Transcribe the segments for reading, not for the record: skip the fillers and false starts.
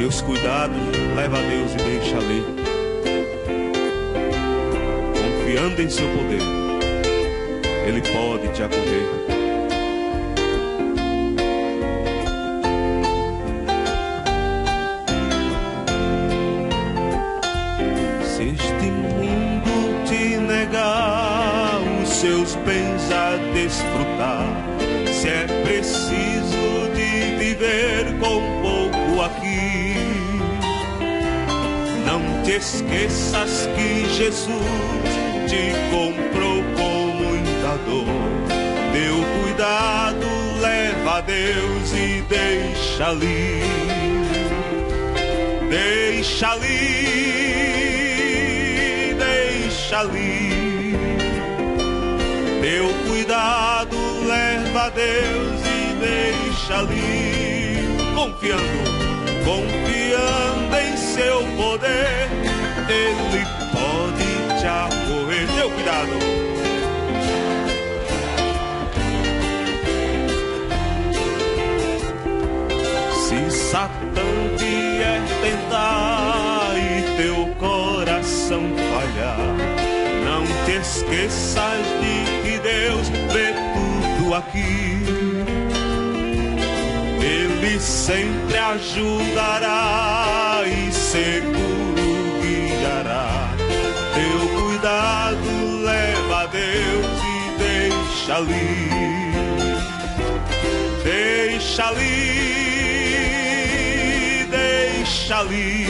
Teus cuidados, leva a Deus e deixa ali. Confiando em seu poder, Ele pode te acolher. Se este mundo te negar os seus bens a desfrutar, se é preciso de viver com pouco aqui, não te esqueças que Jesus te comprou com muita dor. Teu cuidado leva a Deus e deixa ali. Deixa ali, deixa ali. Teu cuidado leva a Deus e deixa ali. Confiando em seu poder, Ele pode te acolher. Teu cuidado. Se Satã vier tentar e teu coração falhar, não te esqueças de que Deus vê tudo aqui. Ele sempre ajudará e seguro guiará. Teu cuidado leva a Deus e deixa ali. Deixa ali, deixa ali.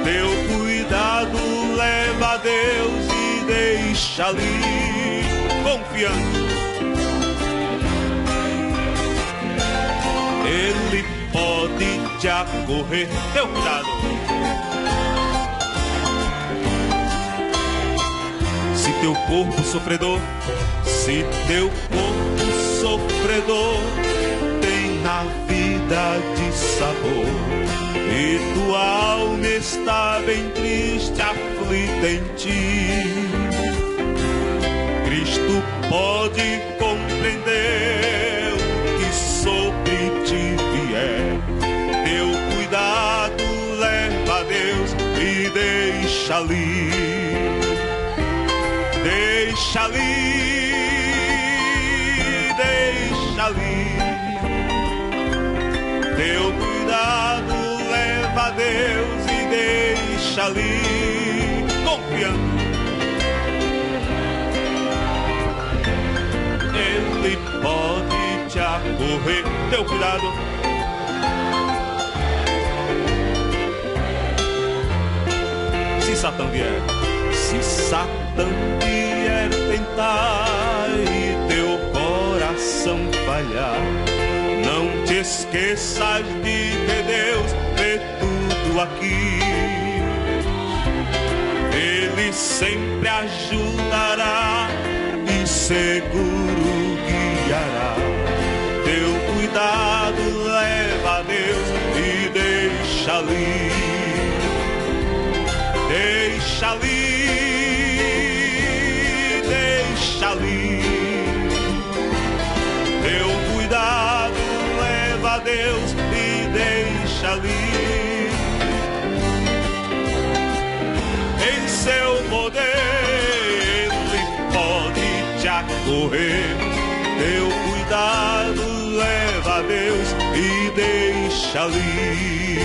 Teu cuidado leva a Deus e deixa ali. Confiando, Ele pode te acolher. Teu cuidado. Se teu corpo sofredor, se teu corpo sofredor tem na vida de sabor, e tua alma está bem triste, aflita em ti, Cristo pode compreender o que sobre ti vier. Teu cuidado leva a Deus e deixa ali. Deixa ali, deixa ali. Teu cuidado leva a Deus e deixa ali. Confiando, Ele pode te acolher. Teu cuidado. Se Satã vier, se Satã vier tentar e teu coração falhar, não te esqueças de que Deus vê tudo aqui. Ele sempre ajudará e seguro guiará. Teu cuidado leva a Deus e deixa ali. Deixa ali, deixa ali. Teu cuidado leva a Deus e deixa ali. Em seu poder Ele pode te acolher. Teu cuidado leva a Deus e deixa ali.